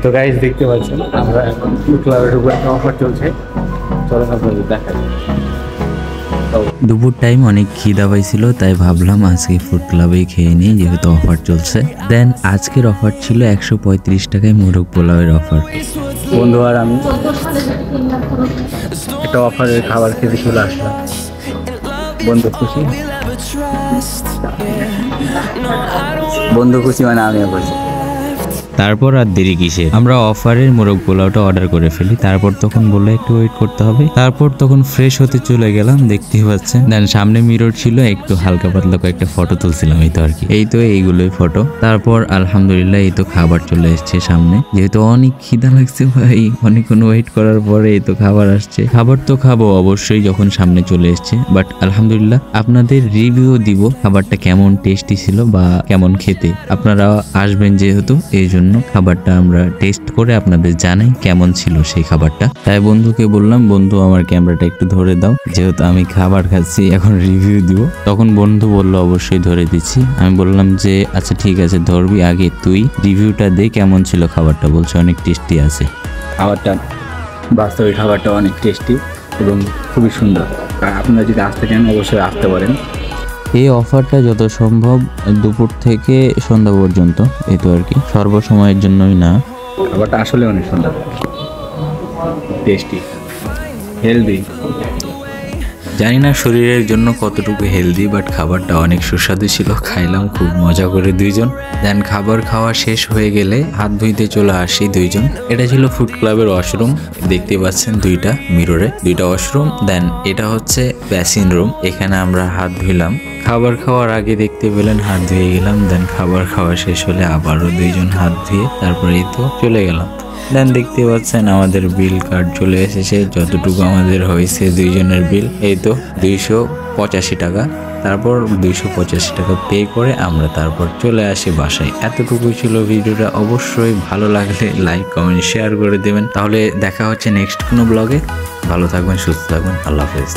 তো গাইস দেখতে পাচ্ছেন আমরা এখন ফুড ক্লাবের উপর একটা অফার চলছে, চলেন আপনাদের দেখাই। দুপুর টাইম অনেক খিদা পাইছিল, তাই ভাবলাম আজকে ফুড ক্লাবেই খেয়ে নিই, যেহেতু অফার চলছে। দেন আজকের অফার ছিল 135 টাকায় মোরগ পোলাওয়ের অফার। বন্ধু আর আমি একটা অফারের খাবার খেতে চলে আসলাম। বন্ধু খুশি? বন্ধু খুশি মানে আমিও খুশি। তারপর আর দেরি কিসের, আমরা অফারের মোরগ পোলাওটা অর্ডার করে ফেলি। তারপর তখন বললো একটু ওয়েট করতে হবে। তারপর তখন ফ্রেশ হতে চলে গেলাম, দেখতে পাচ্ছেন। দেন সামনে মিরর ছিল, একটু হালকা পাতলা কয়েকটা ফটো তুলছিলাম, এই তো আর কি। এই তো এইগুলোই ফটো। তারপর আলহামদুলিল্লাহ এই তো খাবার চলে এসছে সামনে। যেহেতু অনেক খিদা লাগছে ভাই, অনেকক্ষণ ওয়েট করার পরে এই তো খাবার আসছে। খাবার তো খাবো অবশ্যই যখন সামনে চলে এসছে, বাট আলহামদুলিল্লাহ আপনাদের রিভিউ দিব খাবারটা কেমন টেস্টি ছিল বা কেমন খেতে। আপনারা আসবেন যেহেতু, এই জন্য খাবারটা আমরা টেস্ট করে আপনাদের জানাই কেমন ছিল সেই খাবারটা। তাই বন্ধুকে বললাম, বন্ধু আমার ক্যামেরাটা একটু ধরে দাও, যেহেতু আমি খাবার খাচ্ছি এখন রিভিউ দিব। তখন বন্ধু বললো অবশ্যই ধরে দিচ্ছি। আমি বললাম যে আচ্ছা ঠিক আছে ধরবি, আগে তুই রিভিউটা দে কেমন ছিল খাবারটা। বলছে অনেক টেস্টি আছে খাবারটা, বাস্তবে খাবারটা অনেক টেস্টি এবং খুবই সুন্দর। আর আপনারা যদি আসতে চান অবশ্যই আসতে পারেন। এই অফারটা যত সম্ভব দুপুর থেকে সন্ধ্যা পর্যন্ত, এই তো আর কি, সর্বসময়ের জন্যই না। খাবারটা আসলে অনেক সুন্দর, টেস্টি, হেলদি। জানি না শরীরের জন্য কতটুকু হেলদি, বাট খাবারটা অনেক সুস্বাদু ছিল। খাইলাম খুব মজা করে দুইজন। দেন খাবার খাওয়া শেষ হয়ে গেলে হাত ধুইতে চলে আসি দুইজন। এটা ছিল ফুড ক্লাবের ওয়াশরুম, দেখতে পাচ্ছেন দুইটা মিররে, দুইটা ওয়াশরুম। দেন এটা হচ্ছে বেসিন রুম, এখানে আমরা হাত ধুইলাম। খাবার খাওয়ার আগে দেখতে পেলেন হাত ধুয়ে গেলাম। দেন খাবার খাওয়া শেষ হলে আবারও দুইজন হাত ধুয়ে তারপরে এই তো চলে গেলাম। দেন দেখতে পাচ্ছেন আমাদের বিল কার্ড চলে এসেছে, যতটুকু আমাদের হয়েছে দুইজনের বিল এই তো 285 টাকা। তারপর 285 টাকা পে করে আমরা তারপর চলে আসি বাসায়। এতটুকুই ছিল ভিডিওটা। অবশ্যই ভালো লাগলে লাইক কমেন্ট শেয়ার করে দেবেন। তাহলে দেখা হচ্ছে নেক্সট কোনো ব্লগে। ভালো থাকবেন, সুস্থ থাকবেন, আল্লাহ হাফেজ।